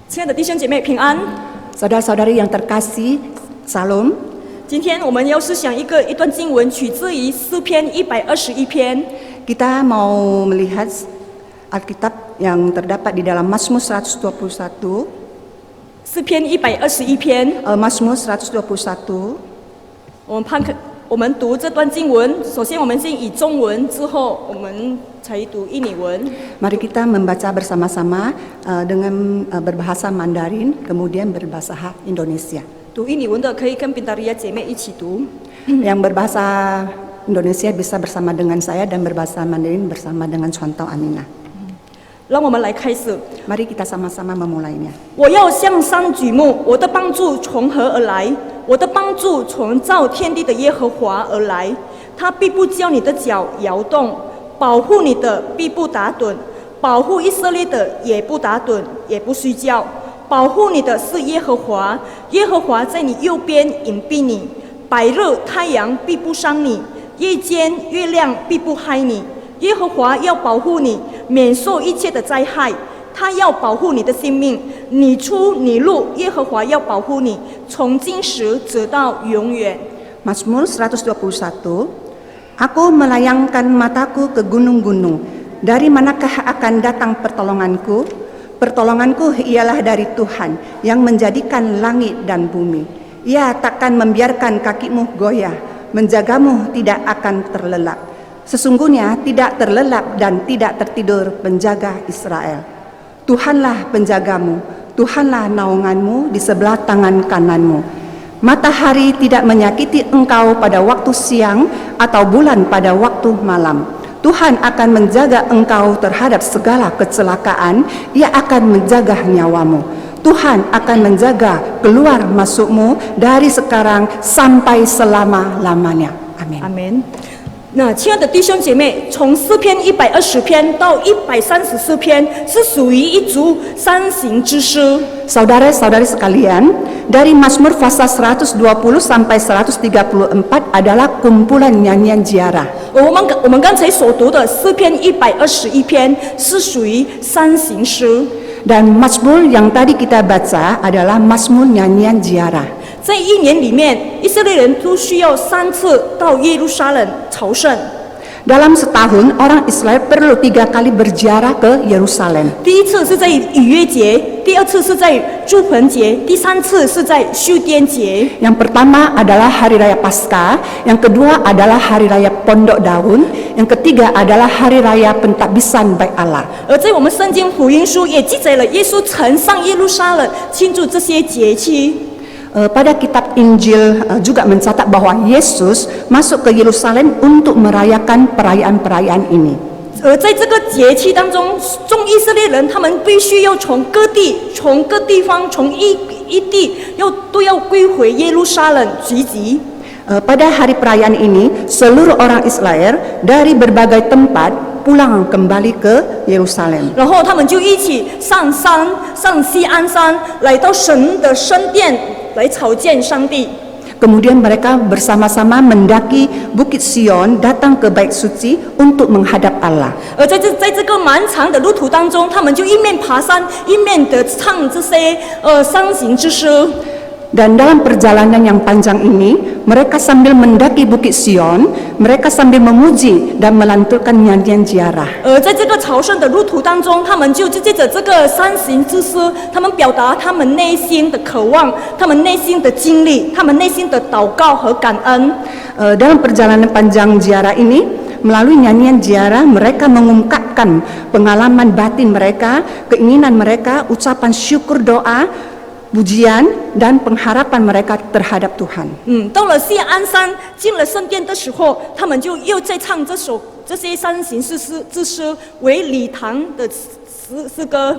亲爱的弟兄姐妹平安。 Saudara-saudari yang terkasih, Salam. 今天我们要思想一段经文，取自于诗篇121篇。 Kita mau melihat Alkitab yang terdapat di dalam Mazmur 121. 诗篇121篇， Mazmur 121. 我们读这段经文，首先我们先以中文，之后我们才读印尼文。 Mari kita membaca bersama-sama dengan berbahasa Mandarin, kemudian berbahasa Indonesia. 读印尼文的可以跟宾达利亚姐妹一起读。 Yang berbahasa Indonesia bisa bersama dengan saya dan berbahasa Mandarin bersama dengan Contoh Amina. 让我们来开始。 Mari kita sama-sama memulainya. 我要向山举目，我的帮助从何而来？我的帮助从造天地的耶和华而来。他必不叫你的脚摇动，保护你的必不打盹，保护以色列的也不打盹，也不睡觉。保护你的是耶和华，耶和华在你右边隐蔽你，白日太阳必不伤你，夜间月亮必不害你。耶和华要保护你，免受一切的灾害。 他要保护你的性命，你出你入，耶和华要保护你，从今时直到永远。 Mazmur 121. Aku melayangkan mataku ke gunung-gunung. Dari manakah akan datang pertolonganku? Pertolonganku ialah dari Tuhan yang menjadikan langit dan bumi. Ia takkan membiarkan kakimu goyah, menjagamu tidak akan terlelap. Sesungguhnya tidak terlelap dan tidak tertidur penjaga Israel. Tuhanlah penjagamu, Tuhanlah naunganmu di sebelah tangan kananmu. Matahari tidak menyakiti engkau pada waktu siang atau bulan pada waktu malam. Tuhan akan menjaga engkau terhadap segala kecelakaan, Ia akan menjaga nyawamu. Tuhan akan menjaga keluar masukmu dari sekarang sampai selama-lamanya. Amin. 阿门。那亲爱的弟兄姐妹，从诗篇120篇到134篇，是属于一组山行之诗。 Saudara-saudari sekalian, dari Mazmur pasal 120 sampai 134 adalah kumpulan nyanyian ziarah. 我们刚才所读的诗篇121篇是属于山行诗。 Dan Mazmur yang tadi kita baca adalah Mazmur nyanyian ziarah. 在一年里面，以色列人都需要3次到耶路撒冷朝圣。 Dalam setahun, orang Israel perlu 3 kali berziarah ke Yerusalem. 第一次是在逾越节，第二次是在住棚节，第三次是在修殿节。 Yang pertama adalah Hari Raya Paskah, yang kedua adalah Hari Raya Pondok Daun, yang ketiga adalah Hari Raya Pentadbisan Bait Allah. 而在我们圣经福音书也记载了耶稣曾上耶路撒冷庆祝这些节期。 Pada kitab Injil juga mencatat bahwa Yesus masuk ke Yerusalem untuk merayakan perayaan-perayaan ini. 而在这个节期当中，众以色列人他们必须要从各地方，从一地都要归回耶路撒冷聚集。 Pada hari perayaan ini, seluruh orang Israel dari berbagai tempat pulang kembali ke Yerusalem. 然后他们就一起上西安山，来到神的圣殿来朝见上帝。 Kemudian mereka bersama-sama mendaki Bukit Sion, datang ke Bait Suci untuk menghadap Allah. 而在这个漫长的路途当中，他们就一面爬山，一面的唱这些山行之诗。 Dan dalam perjalanan yang panjang ini, mereka sambil mendaki Bukit Sion, mereka sambil memuji dan melantunkan nyanyian ziarah. 在这个朝圣的路途当中，他们就借着这个山行之诗，他们表达他们内心的渴望，他们内心的经历，他们内心的祷告和感恩。 Dalam perjalanan panjang ziarah ini, melalui nyanyian ziarah, mereka mengungkapkan pengalaman batin mereka, keinginan mereka, ucapan syukur doa, pujian dan pengharapan mereka terhadap Tuhan. 到了西安山，进了圣殿的时候，他们就又在唱这些山行之诗为礼堂的诗歌。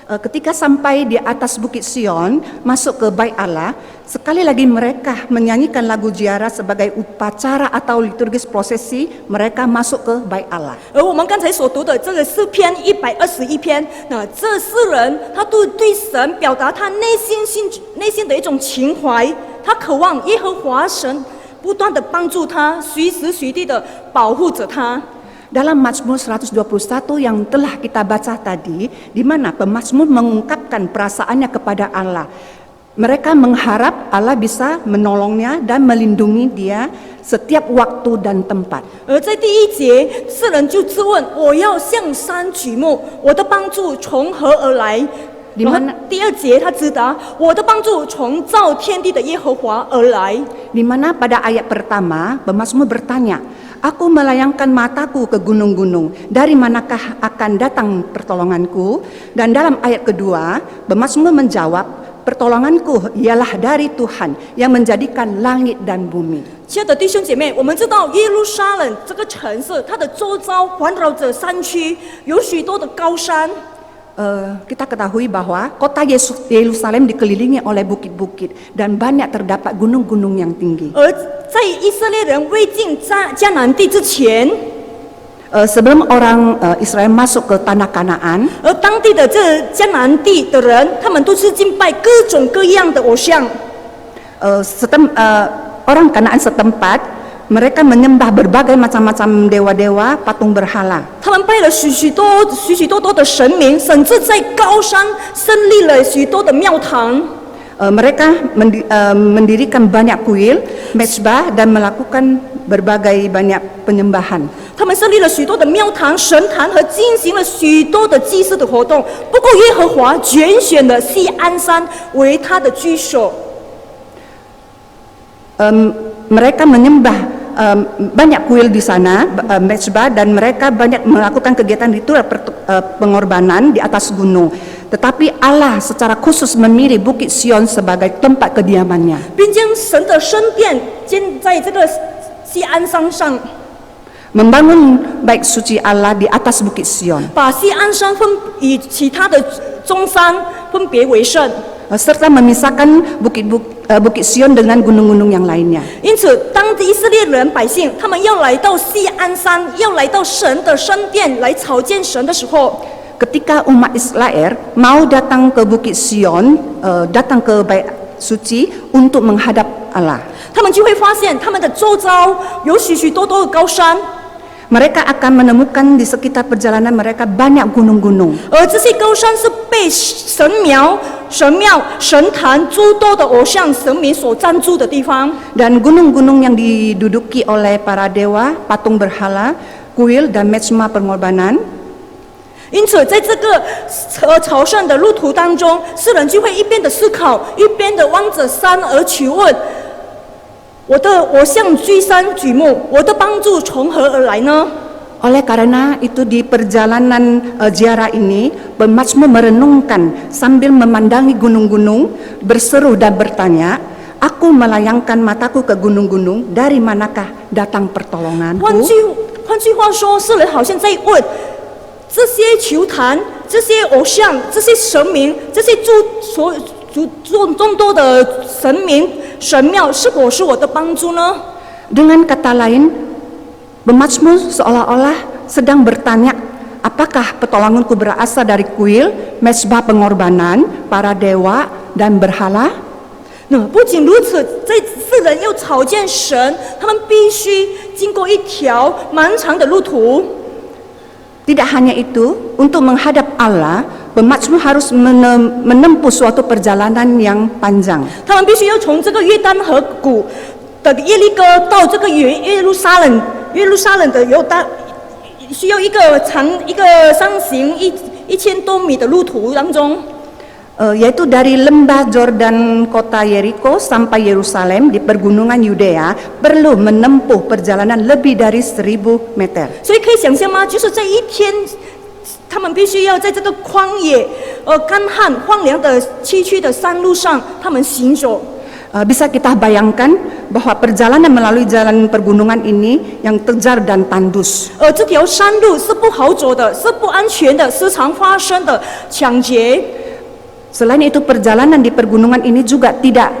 Ketika sampai di atas Bukit Sion, masuk ke Bait Allah, sekali lagi mereka menyanyikan lagu ziarah sebagai upacara atau liturgis prosesi mereka masuk ke Bait Allah. 而我们刚才所读的这个诗篇121篇，那这诗人他都对神表达他内心的一种情怀，他渴望耶和华神不断的帮助他，随时随地的保护着他。Dalam Mazmur 121 yang telah kita baca tadi, di mana pemazmur mengungkapkan perasaannya kepada Allah. Mereka mengharap Allah bisa menolongnya dan melindungi dia setiap waktu dan tempat. 而在第1节，诗人就自问：我要向山举目，我的帮助从何而来？然后第2节他直答：我的帮助从造天地的耶和华而来。 Di mana pada ayat pertama, pemazmur bertanya, aku melayangkan mataku ke gunung-gunung, dari manakah akan datang pertolonganku? Dan dalam ayat kedua, pemazmur menjawab, pertolonganku ialah dari Tuhan yang menjadikan langit dan bumi. 亲爱的弟兄姐妹，我们知道耶路撒冷这个城市，它的周遭环绕着山区，有许多的高山。 Kita ketahui bahwa kota Yerusalem dikelilingi oleh bukit-bukit dan banyak terdapat gunung-gunung yang tinggi. 而在以色列人未进迦南地之前， Sebelum orang Israel masuk ke tanah Kanaan, 而当地的这迦南地的人，他们都是敬拜各种各样的偶像。 orang Kanaan setempat mereka menyembah berbagai macam-macam dewa-dewa, patung berhala. 他们拜了许许多多的神明，甚至在高山设立了许多的庙堂。 Mereka mendirikan banyak kuil, mezbah dan melakukan berbagai banyak penyembahan. 他们设立了许多的庙堂、神坛和进行了许多的祭祀的活动。不过耶和华拣选了锡安山为他的居所。 Mereka menyembah banyak kuil di sana, mezbah, dan mereka banyak melakukan kegiatan ritual pengorbanan di atas gunung. Tetapi Allah secara khusus memilih Bukit Sion sebagai tempat kediamannya. 并将神的圣殿建在这个锡安山上， Membangun bait suci Allah di atas Bukit Sion, 把锡安山与其他的中山分别为圣。 serta memisahkan Bukit Sion dengan gunung-gunung yang lainnya. 因此，当以色列人百姓他们要来到锡安山，要来到神的圣殿来朝见神的时候， Ketika umat Israel mau datang ke Bukit Sion, datang ke bait suci untuk menghadap Allah, 他们就会发现他们的周遭有许许多多的高山， mereka akan menemukan di sekitar perjalanan mereka banyak gunung-gunung. 而这些高山是被神庙、神坛诸多的偶像神明所占据的地方。 Dan gunung-gunung yang diduduki oleh para dewa, patung berhala, kuil dan mezbah pengorbanan. 因此，在这个朝圣的路途当中，诗人就会一边的思考，一边的望着山而求问：我向居山举目，我的帮助从何而来呢？ Oleh karena itu di perjalanan ziarah ini, pemazmur merenungkan sambil memandangi gunung-gunung, berseru dan bertanya, aku melayangkan mataku ke gunung-gunung, dari manakah datang pertolonganku? 换句话说，诗人好像在问这些球坛、这些偶像、这些神明、这些众多的神明、神庙，是否是我的帮助呢？ Dengan kata lain, pemazmur seolah-olah sedang bertanya, apakah pertolonganku berasal dari kuil, mezbah pengorbanan, para dewa dan berhala? 那不仅如此，在世人要朝见神，他们必须经过一条漫长的路途。 Tidak hanya itu, untuk menghadap Allah, pemazmur harus menempuh suatu perjalanan yang panjang. 他们必须要从这个约旦河谷的耶利哥到这个耶路撒冷的需要一个上行1000多米的路途当中。 Yaitu dari lembah Jordan kota Yeriko sampai Yerusalem di pergunungan Yudea perlu menempuh perjalanan lebih dari 1000 meter. 所以可以想象吗？就是在一天，他们必须要在这个旷野、干旱、荒凉的崎岖的山路上，他们行走。 Bisa kita bayangkan bahwa perjalanan melalui jalan pergunungan ini yang terjal dan tandus. 这条山路是不好走的，是不安全的，时常发生的抢劫。 Selain itu perjalanan di pergunungan ini juga tidak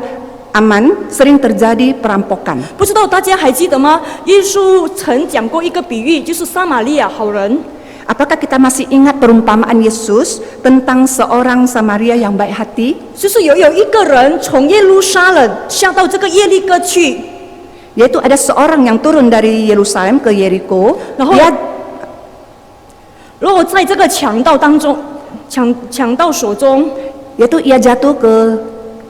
aman, sering terjadi perampokan. 不知道大家还记得吗？耶稣曾讲过一个比喻，就是撒玛利亚好人。 Apakah kita masih ingat perumpamaan Yesus tentang seorang Samaria yang baik hati? 就是有一个人从耶路撒冷下到这个耶利哥去， Yaitu ada seorang yang turun dari Yerusalem ke Yeriko. 如果在这个强盗当中，强盗手中， yaitu ia jatuh ke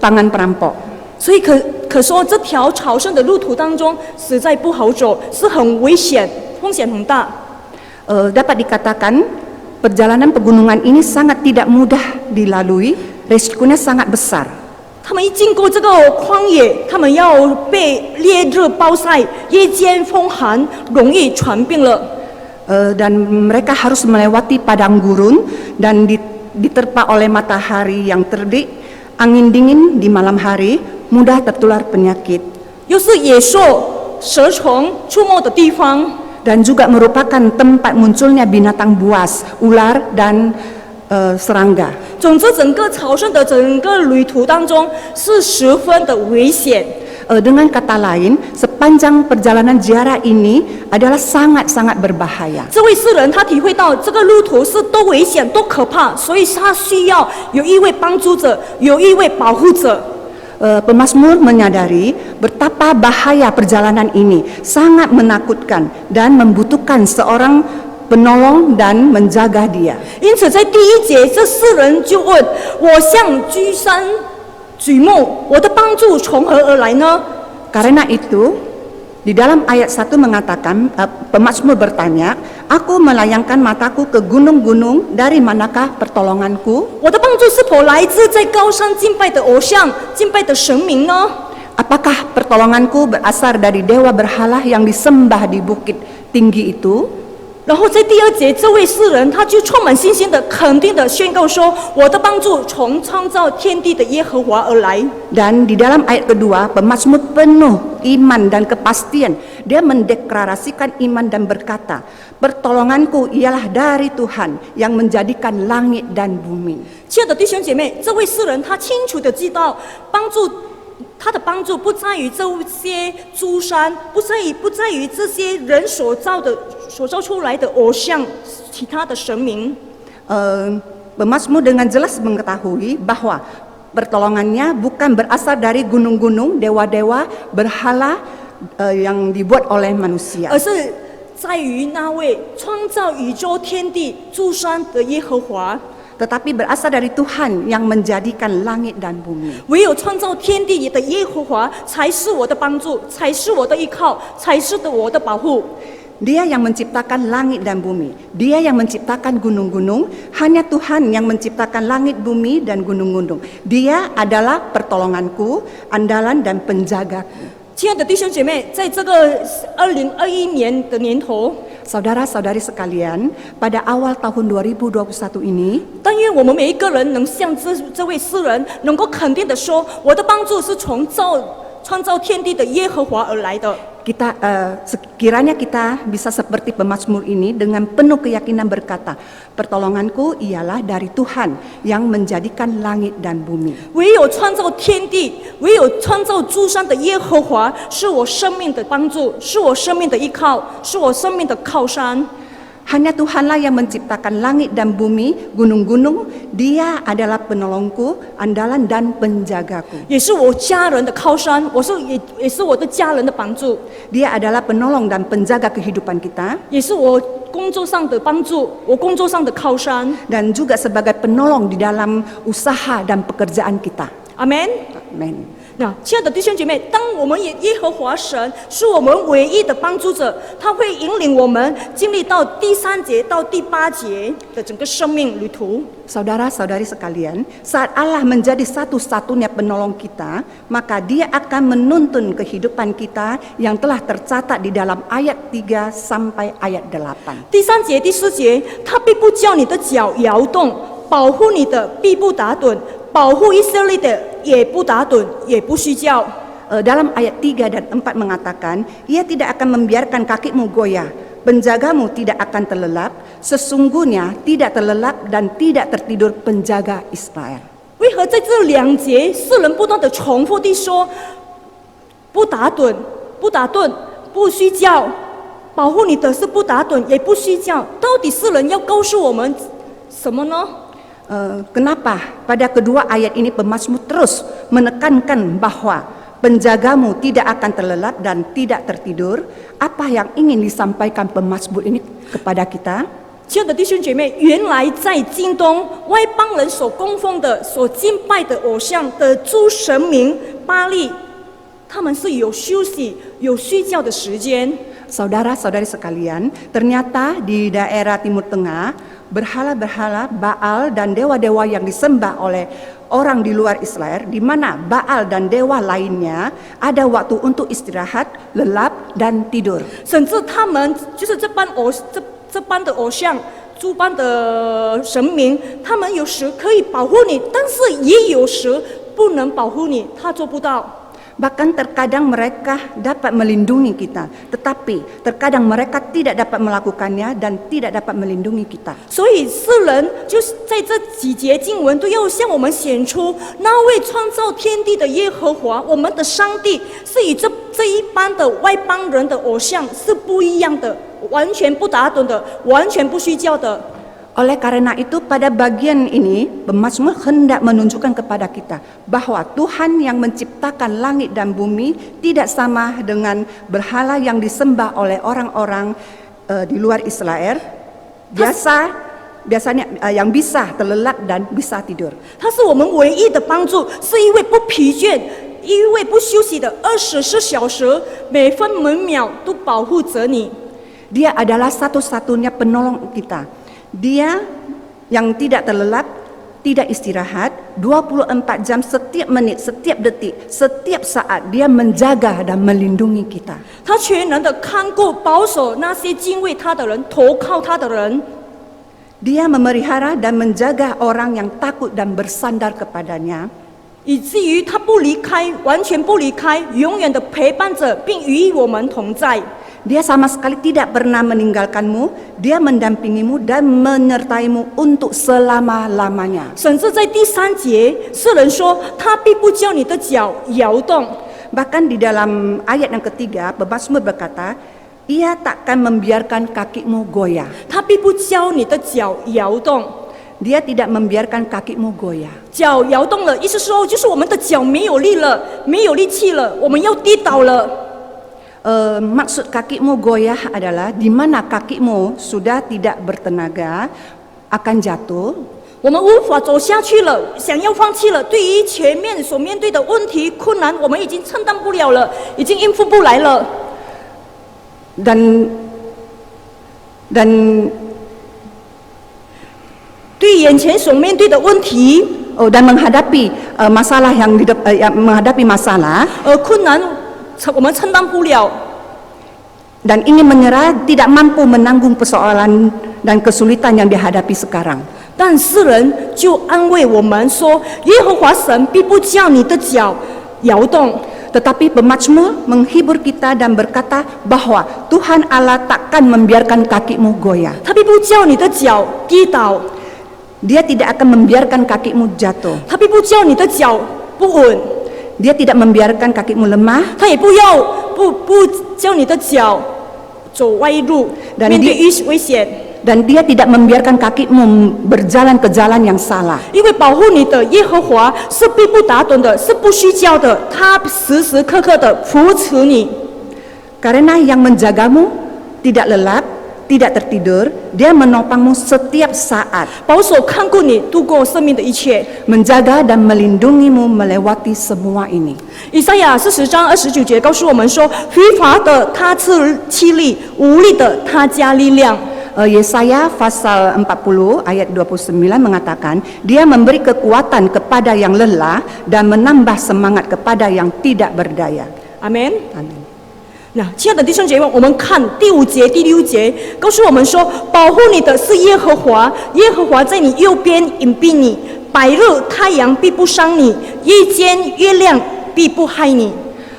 tangan perampok. 所以可说这条朝圣的路途当中实在不好走，是很危险，风险很大。 Dapat dikatakan perjalanan pegunungan ini sangat tidak mudah dilalui, resikonya sangat besar. 他们一经过这个荒野，他们要被烈日暴晒，夜间风寒，容易传病了。 Dan mereka harus melewati padang gurun dan diterpa oleh matahari yang terik, angin dingin di malam hari, mudah tertular penyakit. 又是野兽、蛇虫出没的地方， Dan juga merupakan tempat munculnya binatang buas, ular dan serangga. 总之，整个朝圣的整个旅途当中是十分的危险。 Dengan kata lain, sepanjang perjalanan ziarah ini adalah sangat-sangat berbahaya. 这位诗人他体会到这个路途是多危险、多可怕，所以他需要有一位帮助者，有一位保护者。 Pemazmur menyadari betapa bahaya perjalanan ini, sangat menakutkan dan membutuhkan seorang penolong dan menjaga dia. 因此，在第一节，这诗人就问：“我向居山举目，我的帮助从何而来呢？” Karena itu, di dalam ayat 1 mengatakan, pemazmur bertanya, "Aku melayangkan mataku ke gunung-gunung, dari manakah pertolonganku?" 我的帮助是否来自在高山敬拜的偶像、敬拜的神明呢？ Apakah pertolonganku berasal dari dewa berhala yang disembah di bukit tinggi itu? 然后在第二节，这位诗人他就充满信心的、肯定的宣告说：“我的帮助从创造天地的耶和华而来。” Dan di dalam ayat kedua, pemazmur penuh iman dan kepastian. Dia mendeklarasikan iman dan berkata, "Pertolonganku ialah dari Tuhan yang menjadikan langit dan bumi." 亲爱的弟兄姐妹，这位诗人他清楚的知道，他的帮助不在于这些诸山，不在于这些人所造出来的偶像，其他的神明。 Pemazmur dengan jelas mengetahui bahwa pertolongannya bukan berasal dari gunung-gunung, dewa-dewa, berhala yang dibuat oleh manusia. 而是在于那位创造宇宙天地诸山的耶和华。 Tetapi berasal dari Tuhan yang menjadikan langit dan bumi. 唯有创造天地的耶和华，才是我的帮助，才是我的依靠，才是我的保护。 Dia yang menciptakan langit dan bumi. Dia yang menciptakan gunung-gunung. Hanya Tuhan yang menciptakan langit, bumi, dan gunung-gunung. Dia adalah pertolonganku, andalan dan penjagaku. 亲爱的弟兄姐妹，在这个2021年的年头， Saudara-saudari sekalian, pada awal tahun 2021 ini, 但愿我们每一个人能像这位诗人，能够肯定的说，我的帮助是从创造天地的耶和华而来的。 sekiranya kita bisa seperti pemazmur ini dengan penuh keyakinan berkata, pertolonganku ialah dari Tuhan yang menjadikan langit dan bumi. 唯有创造天地，唯有创造诸山的耶和华，是我生命的帮助，是我生命的依靠，是我生命的靠山。 Hanya Tuhanlah yang menciptakan langit dan bumi, gunung-gunung. Dia adalah penolongku, andalan dan penjagaku. 也是我家人的靠山，也是我的家人的帮助， Dia adalah penolong dan penjaga kehidupan kita, 也是我工作上的帮助，我工作上的靠山。 dan juga sebagai penolong di dalam usaha dan pekerjaan kita. 阿门。 Amin. 那亲爱的弟兄姐妹，当我们耶和华神是我们唯一的帮助者，他会引领我们经历到第3节到第8节的整个生命旅途。 Saudara-saudari sekalian, saat Allah menjadi satu-satunya penolong kita, maka Dia akan menuntun kehidupan kita yang telah tercatat di dalam ayat 3 sampai ayat 8. 第3节、第4节，他必不叫你的脚摇动，保护你的必不打盹，保护以色列的也不打盹，也不虚觉。 Dalam ayat 3 dan 4 mengatakan, Ia tidak akan membiarkan kakimu goyah, penjagamu tidak akan terlelap, sesungguhnya tidak terlelap dan tidak tertidur penjaga Israel. 为何在这2节，世人不断的重复地说，不打盹，不打盹，不虚觉，保护你的是不打盹，也不虚觉。到底世人要告诉我们什么呢？ Kenapa pada kedua ayat ini pemazmur terus menekankan bahwa penjagamu tidak akan terlelap dan tidak tertidur? Apa yang ingin disampaikan pemazmur ini kepada kita? 亲爱的弟兄姐妹，原来在京东外邦人所供奉的、所敬拜的偶像的诸神明巴力，他们是有休息、有睡觉的时间。Saudara-saudari sekalian, ternyata di daerah Timur Tengah, berhala-berhala, Baal dan dewa-dewa yang disembah oleh orang di luar Israel, di mana Baal dan dewa lainnya ada waktu untuk istirahat, lelap, dan tidur. 甚至他们就是这般的偶像、诸般的神明，他们有时可以保护你，但是也有时不能保护你，他做不到。Bahkan terkadang mereka dapat melindungi kita, tetapi terkadang mereka tidak dapat melakukannya dan tidak dapat melindungi kita. 所以世人就是在这几节经文都要向我们显出，那位创造天地的耶和华，我们的上帝是与这一般的外邦人的偶像是不一样的，完全不打盹的，完全不睡觉的。Oleh karena itu pada bagian ini pemazmur hendak menunjukkan kepada kita bahwa Tuhan yang menciptakan langit dan bumi tidak sama dengan berhala yang disembah oleh orang-orang di luar Israel. Biasanya yang bisa terlelap dan bisa tidur. 他是我们唯一的帮助，是一位不疲倦、一位不休息的24小时，每分每秒都保护着你。 Dia adalah satu-satunya penolong kita. Dia yang tidak terlelap, tidak istirahat, 24 jam setiap menit, setiap detik, setiap saat dia menjaga dan melindungi kita. 他全能的看顾、保守那些敬畏他的人、投靠他的人。 Dia memelihara dan menjaga orang yang takut dan bersandar kepadanya. 以至于他不离开，完全不离开，永远的陪伴着，并与我们同在。 Dia sama sekali tidak pernah meninggalkanmu, dia mendampingimu dan menyertaimu untuk selama-lamanya. 甚至在第3节，世人说他必不叫你的脚摇动。 Bahkan di dalam ayat yang ketiga, pemazmur berkata, ia takkan membiarkan kakimu goyah. 他必不叫你的脚摇动。 Dia tidak membiarkan kakimu goyah. 脚摇动了，意思说就是我们的脚没有力了，没有力气了，我们要跌倒了。 Maksud kakimu goyah adalah di mana kakimu sudah tidak bertenaga, akan jatuh. 我们无法走下去了，想要放弃了。对于前面所面对的问题、困难，我们已经承担不了了，已经应付不来了。 Dan 对眼前所面对的问题， dan menghadapi masalah yang menghadapi masalah, 困难我们承担不了。 dan ingin menyerah, tidak mampu menanggung persoalan dan kesulitan yang dihadapi sekarang. 但世人就安慰我们说：“耶和华神必不叫你的脚摇动。” Tetapi pemazmur menghibur kita dan berkata bahwa Tuhan Allah takkan membiarkan kakimu goyah. 他必不叫你的脚跌倒， Dia tidak akan membiarkan kakimu jatuh. 他必不叫你的脚不稳， Dia tidak membiarkan kakimu lemah. 他也不叫你的脚走歪路， Dan 面对危险。 Dan dia tidak membiarkan kakimu berjalan ke jalan yang salah. 因为保护你的耶和华是必不打盹的，是不虚焦的，他时时刻刻的扶持你。 Karena yang menjagamu tidak lelap, tidak tertidur, dia menopangmu setiap saat, 保守看顾你度过生命的一切。 menjaga dan melindungimu melewati semua ini. 以赛亚40章29节告诉我们说：疲乏的他赐气力，无力的他加力量。 Yesaya pasal 40 ayat 29 mengatakan, dia memberi kekuatan kepada yang lelah dan menambah semangat kepada yang tidak berdaya. Amen。 Amin. 那亲爱的弟兄姐妹，我们看第5节、第6节，告诉我们说，保护你的是耶和华，耶和华在你右边隐蔽你，白日太阳必不伤你，夜间月亮必不害你。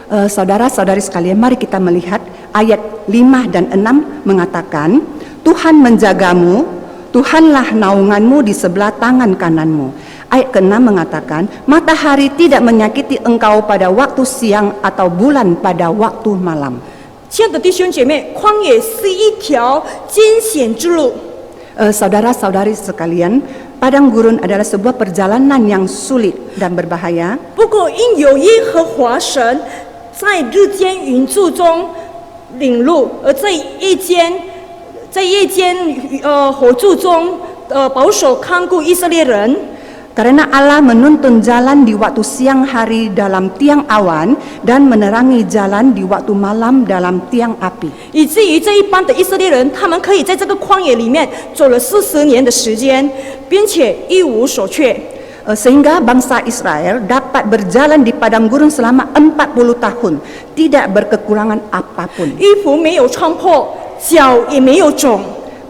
Saudara-saudari sekalian, mari kita melihat ayat 5 dan 6 mengatakan, Tuhan menjagamu, Tuhanlah naunganmu di sebelah tangan kananmu. Ayat ke-6 mengatakan, matahari tidak menyakiti engkau pada waktu siang atau bulan pada waktu malam. 亲爱的弟兄姐妹，旷野是一条艰险之路。 Saudara-saudari sekalian, padang gurun adalah sebuah perjalanan yang sulit dan berbahaya. 不过因有耶和华神在日间云柱中领路，而在夜间在夜间火柱中保守看顾以色列人。 Karena Allah menuntun jalan di waktu siang hari dalam tiang awan dan menerangi jalan di waktu malam dalam tiang api. 以至于这一帮的以色列人，他们可以在这个旷野里面走了40年的时间，并且一无所缺。 Sehingga bangsa Israel dapat berjalan di padang gurun selama 40 tahun, tidak berkekurangan apapun. 衣服没有穿破，脚也没有肿，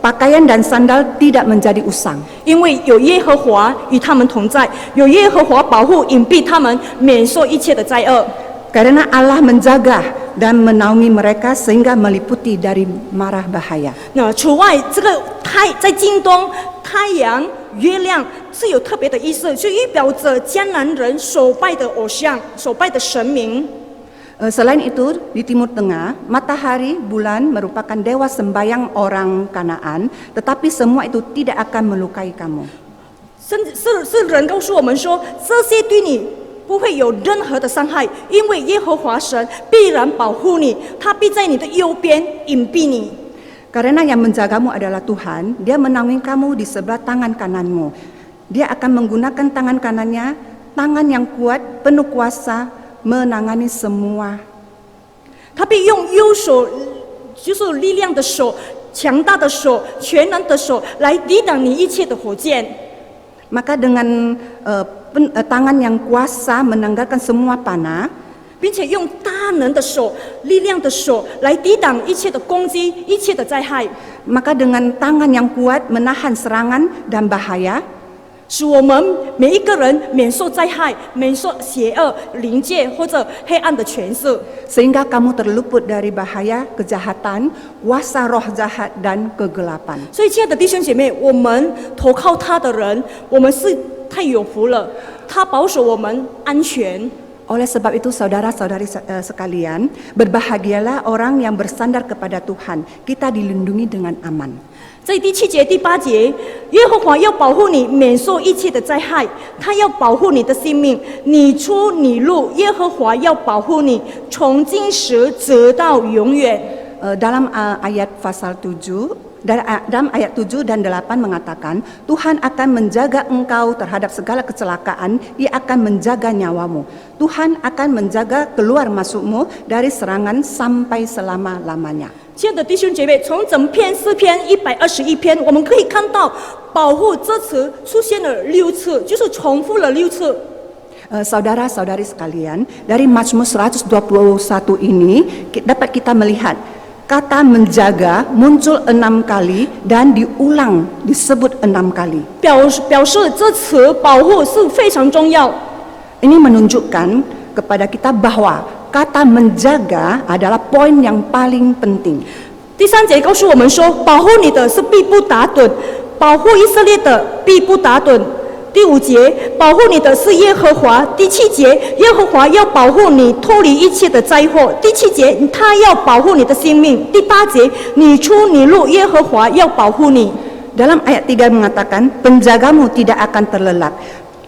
Pakaian dan sandal tidak menjadi usang. 因为有耶和华与他们同在，有耶和华保护隐蔽他们，免受一切的灾厄。 Karena Allah menjaga dan menaungi mereka sehingga meliputi dari mara bahaya. 那除外，这个在京东太阳、月亮是有特别的意思，就预表着迦南人所拜的偶像、所拜的神明。 Selain itu, di Timur Tengah, matahari, bulan merupakan dewa sembayang orang Kanaan, tetapi semua itu tidak akan melukai kamu. 是人告诉我们说，这些对你不会有任何的伤害，因为耶和华神必然保护你，他必在你的右边隐蔽你。 Karena yang menjagamu adalah Tuhan, Dia menaungi kamu di sebelah tangan kananmu. Dia akan menggunakan tangan kanannya, tangan yang kuat, penuh kuasa, menangani semua. 他必用右手，就是力量的手、强大的手、全能的手来抵挡你一切的火箭。 Maka dengan tangan yang kuasa menanggalkan semua panah, 并且用大能的手、力量的手来抵挡一切的攻击、一切的灾害， maka dengan tangan yang kuat menahan serangan dan bahaya, 使我们每一个人免受灾害、免受邪恶、灵界或者黑暗的权势， sehingga kamu terluput dari bahaya, kejahatan, kuasa roh jahat dan kegelapan. 所以，亲爱的弟兄姐妹，我们投靠他的人，我们是太有福了，他保守我们安全。 Oleh sebab itu saudara-saudari sekalian, berbahagialah orang yang bersandar kepada Tuhan. Kita dilindungi dengan aman. 在第7节、第8节，耶和华要保护你，免受一切的灾害，他要保护你的性命，你出你入，耶和华要保护你，从今时直到永远。 Dalam ayat pasal 7, dalam ayat 7 dan 8 mengatakan, Tuhan akan menjaga engkau terhadap segala kecelakaan, Ia akan menjaga nyawamu. Tuhan akan menjaga keluar masukmu dari serangan sampai selama-lamanya. 亲爱的弟兄姐妹，从整篇诗篇121篇，我们可以看到“保护”这词出现了6次，就是重复了6次。 Saudara-saudari sekalian, dari Mazmur 121 ini dapat kita melihat kata menjaga muncul 6 kali dan diulang disebut 6 kali. 表示这词保护是非常重要。 Ini menunjukkan kepada kita bahwa kata menjaga adalah poin yang paling penting. 第3节告诉我们说，保护你的是必不打盹，保护以色列的必不打盹。第5节，保护你的是耶和华。第7节，耶和华要保护你脱离一切的灾祸。第7节，他要保护你的性命。第8节，你出你入，耶和华要保护你。 Dalam ayat 3 mengatakan, penjagamu tidak akan terlelap.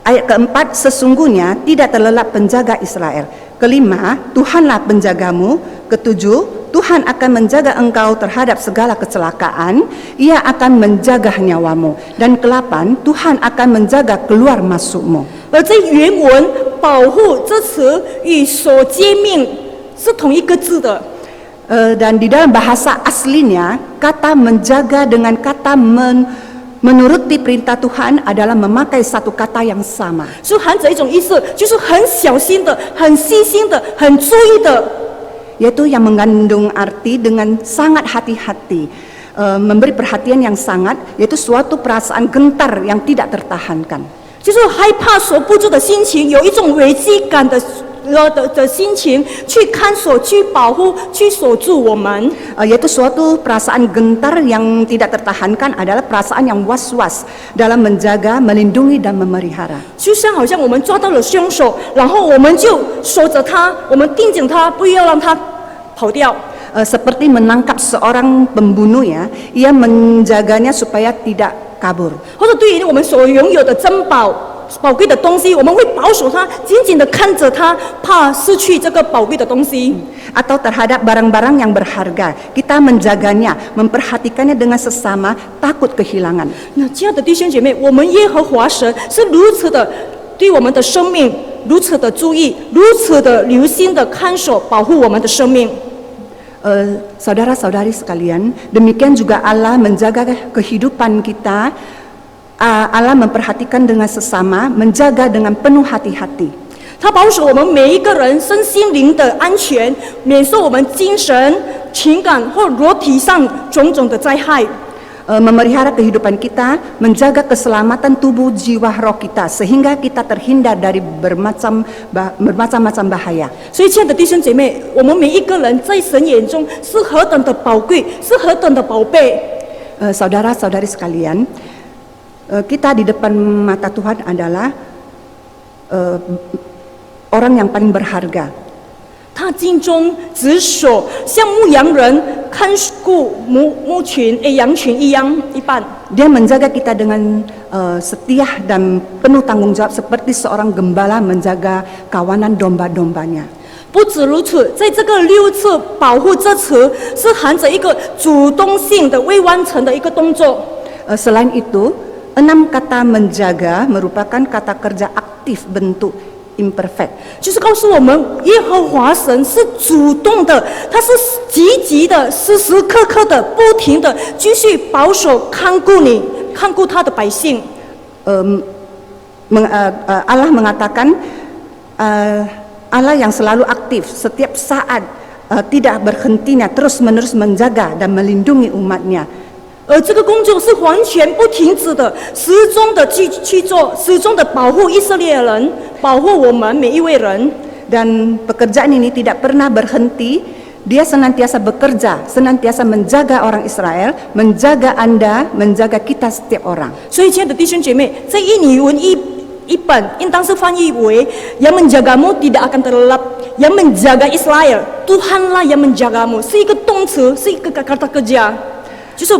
Ayat keempat, sesungguhnya tidak terlelap penjaga Israel. Kelima, Tuhanlah penjagamu. Ketujuh, Tuhan akan menjaga engkau terhadap segala kecelakaan. Ia akan menjaga nyawamu. Dan ke-8, Tuhan akan menjaga keluar masukmu. 而这原文“保护”这词与“所诫命”是同一个字的。 Dan di dalam bahasa aslinya, kata menjaga dengan kata menuruti perintah Tuhan adalah memakai satu kata yang sama. 是含着一种意思，就是很小心的、很细心的、很注意的。 Yaitu yang mengandung arti dengan sangat hati-hati, memberi perhatian yang sangat, yaitu suatu perasaan gentar yang tidak tertahankan. 就是害怕守不住的心情，有一种危机感的心情，去看守、去保护、去守住我们。 Yaitu suatu perasaan gentar yang tidak tertahankan adalah perasaan yang was-was dalam menjaga, melindungi dan memelihara. 就像好像我们抓到了凶手，然后我们就守着他，我们盯紧他，不要让他跑掉。 Seperti menangkap seorang pembunuh ya, ia menjaganya supaya tidak kabur. 或者对于我们所拥有的珍宝，宝贵的东西，我们会保守它，紧紧的看着它，怕失去这个宝贵的东西。 Atau terhadap barang-barang yang berharga, kita menjaganya, memperhatikannya dengan sesama, takut kehilangan. 那亲爱的弟兄姐妹，我们耶和华神是如此的对我们的生命如此的注意，如此的留心的看守保护我们的生命。 Saudara-saudari sekalian, demikian juga Allah menjaga kehidupan kita. Allah memperhatikan dengan sesama, menjaga dengan penuh hati-hati. 他保守我们每一个人身心灵的安全，免受我们精神、情感或肉体上种种的灾害。 Memelihara kehidupan kita, menjaga keselamatan tubuh, jiwa, roh kita, sehingga kita terhindar dari bermacam-macam bahaya. 所以，亲爱的弟兄姐妹，我们每一个人在神眼中是何等的宝贵，是何等的宝贝。 Saudara-saudari sekalian, kita di depan mata Tuhan adalah orang yang paling berharga. 他尽忠职守，像牧羊人看顾牧群、羊群一般。 Dia menjaga kita dengan setia dan penuh tanggung jawab seperti seorang gembala menjaga kawanan domba-dombanya. 不止如此，在这个6次保护这词是含着一个主动性的未完成的一个动作。 Selain itu, 6 kata menjaga merupakan kata kerja aktif bentuk imperfect. 就是告诉我们，耶和华神是主动的，他是积极的，时时刻刻的，不停的继续保守看顾你，看顾他的百姓。 Allah mengatakan Allah yang selalu aktif setiap saat, tidak berhentinya, terus-menerus menjaga dan melindungi umatnya. 而这个工作是完全不停止的，始终的去做，始终的保护以色列人，保护我们每一位人。 Dan pekerjaan ini tidak pernah berhenti. Dia senantiasa bekerja, senantiasa menjaga orang Israel, menjaga Anda, menjaga kita setiap orang. 所以，亲爱的弟兄姐妹，在印尼文一本应当是翻译为 "Yang menjagamu tidak akan terlelap, yang menjaga Israel, Tuhanlah yang menjagamu"， 是一个动词，是一个kata kerja， 就是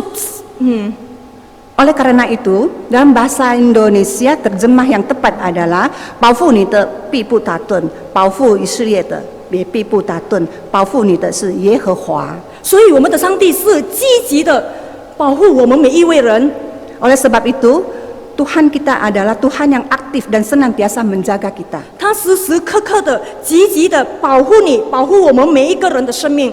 Oleh karena itu, dalam bahasa Indonesia terjemah yang tepat adalah 保护你的必不打盹，保护以色列的也必不打盹，保护你的是耶和华。 所以，我们的上帝是积极的保护我们每一位人。 Oleh sebab itu, Tuhan kita adalah Tuhan yang aktif dan senantiasa menjaga kita. 他时时刻刻的积极的保护你，保护我们每一个人的生命。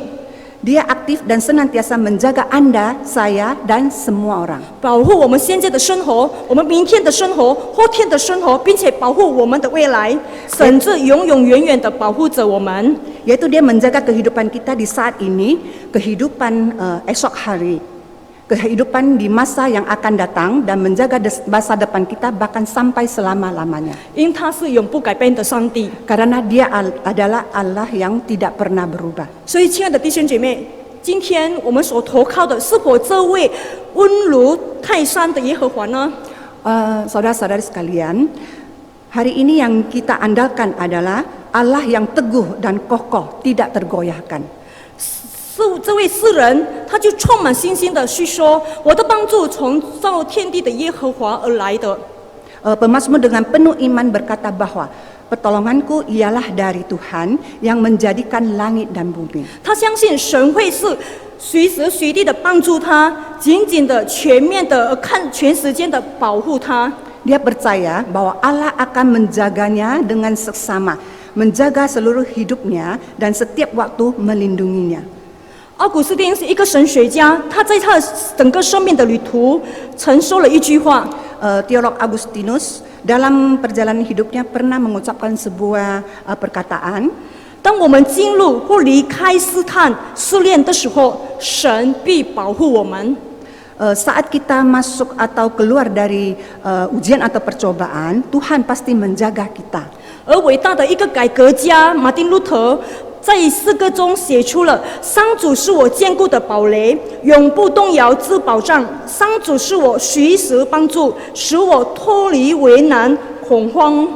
Dia aktif dan senantiasa menjaga Anda, saya, dan semua orang. 保护我们现在的生活，我们明天的生活，后天的生活，并且保护我们的未来，甚至永永远远的保护着我们。 Yaitu dia menjaga kehidupan kita di saat ini, kehidupan esok hari, kehidupan di masa yang akan datang, dan menjaga masa depan kita bahkan sampai selama-lamanya. 因他是永不改变的上帝。 Karena dia adalah Allah yang tidak pernah berubah. 所以，亲爱的弟兄姐妹，今天我们所投靠的是否这位温如泰山的耶和华呢？ Saudara-saudari sekalian, hari ini yang kita andalkan adalah Allah yang teguh dan kokoh, tidak tergoyahkan. 是这位诗人，他就充满信心的去说：“我的帮助从造天地的耶和华而来的。” Pemazmur dengan penuh iman berkata bahwa pertolonganku ialah dari Tuhan yang menjadikan langit dan bumi. 他相信神会是随时随地的帮助他，紧紧的、全面的、看全时间的保护他。 Dia percaya bahwa Allah akan menjaganya dengan seksama, menjaga seluruh hidupnya dan setiap waktu melindunginya. 奥古斯丁是一个神学家，他在他整个生命的旅途曾说了一句话。 Teolog Agustinus dalam perjalanan hidupnya pernah mengucapkan sebuah perkataan. 当我们进入或离开试探、试炼的时候，神必保护我们。 Saat kita masuk atau keluar dari ujian atau percobaan, Tuhan pasti menjaga kita. 而伟大的一个改革家马丁路德在诗歌中写出了：上主是我坚固的堡垒，永不动摇之保障；上主是我随时帮助，使我脱离为难恐慌。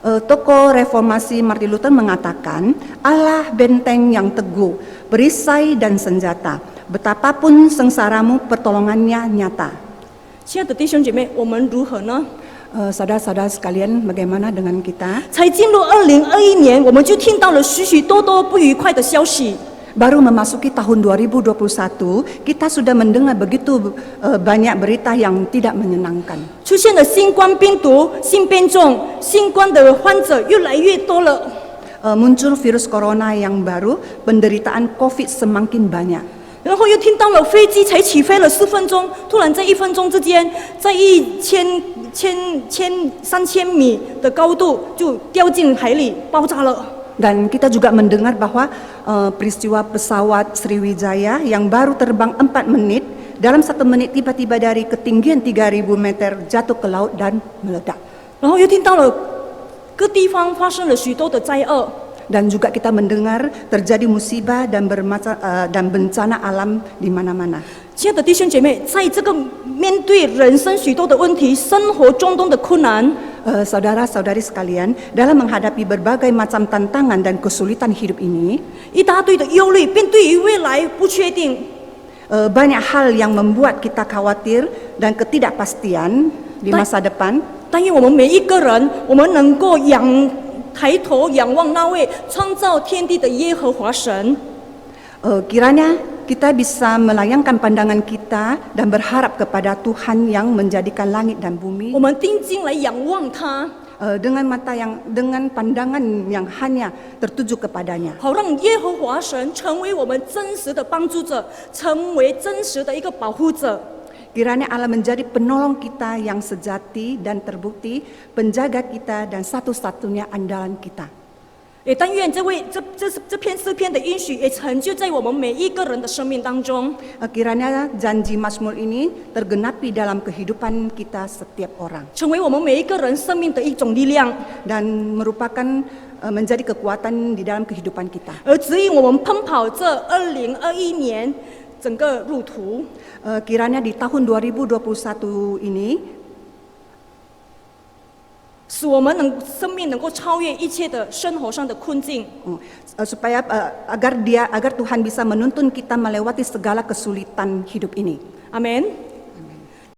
Tokoh reformasi Martin Luther mengatakan, Allah benteng yang teguh, perisai dan senjata. Betapapun sengsaramu, pertolongannya nyata. 亲爱的弟兄姐妹，我们如何呢？ Saudara-saudara sekalian, bagaimana dengan kita? 才进入2021年，我们就听到了许许多多不愉快的消息。 Baru memasuki tahun 2021, kita sudah mendengar begitu banyak berita yang tidak menyenangkan. 出现了新冠病毒、新变种、新冠的患者越来越多了。 Muncul virus corona yang baru, penderitaan COVID semakin banyak. 然后又听到了飞机才起飞了4分钟，突然在1分钟之间，在3000米的高度就掉进海里，爆炸了。 Dan kita juga mendengar bahwa peristiwa pesawat Sriwijaya yang baru terbang 4 menit, dalam 1 menit tiba-tiba dari ketinggian 3000 meter jatuh ke laut dan meledak. 然后又听到了各地方发生了许多的灾厄。 Dan juga kita mendengar terjadi musibah dan bencana alam di mana-mana. 亲爱的弟兄姐妹，在这个面对人生许多的问题、生活中的困难， Saudara-saudari sekalian, dalam menghadapi berbagai macam tantangan dan kesulitan hidup ini, 一大堆的忧虑，并对于未来不确定， banyak hal yang membuat kita khawatir dan ketidakpastian di masa depan. 但愿我们每一个人，我们能够抬头仰望那位创造天地的耶和华神。 Kiranya kita bisa melayangkan pandangan kita dan berharap kepada Tuhan yang menjadikan langit dan bumi 我们定睛来仰望他， dengan pandangan yang hanya tertuju kepadanya. 好让耶和华神成为我们真实的帮助者，成为真实的一个保护者。 Kiranya Allah menjadi penolong kita yang sejati dan terbukti, penjaga kita dan satu-satunya andalan kita. 也但愿这篇诗篇的应许也成就在我们每一个人的生命当中。 Kiranya janji Mazmur ini tergenapi dalam kehidupan kita setiap orang 成为我们每一个人生命的一种力量， dan merupakan menjadi kekuatan di dalam kehidupan kita. 而指引我们奔跑这2021年整个路途。 Kiranya di tahun 2021 ini 使我们生命能够超越一切的生活上的困境。 supaya agar Tuhan bisa menuntun kita melewati segala kesulitan hidup ini. Amin。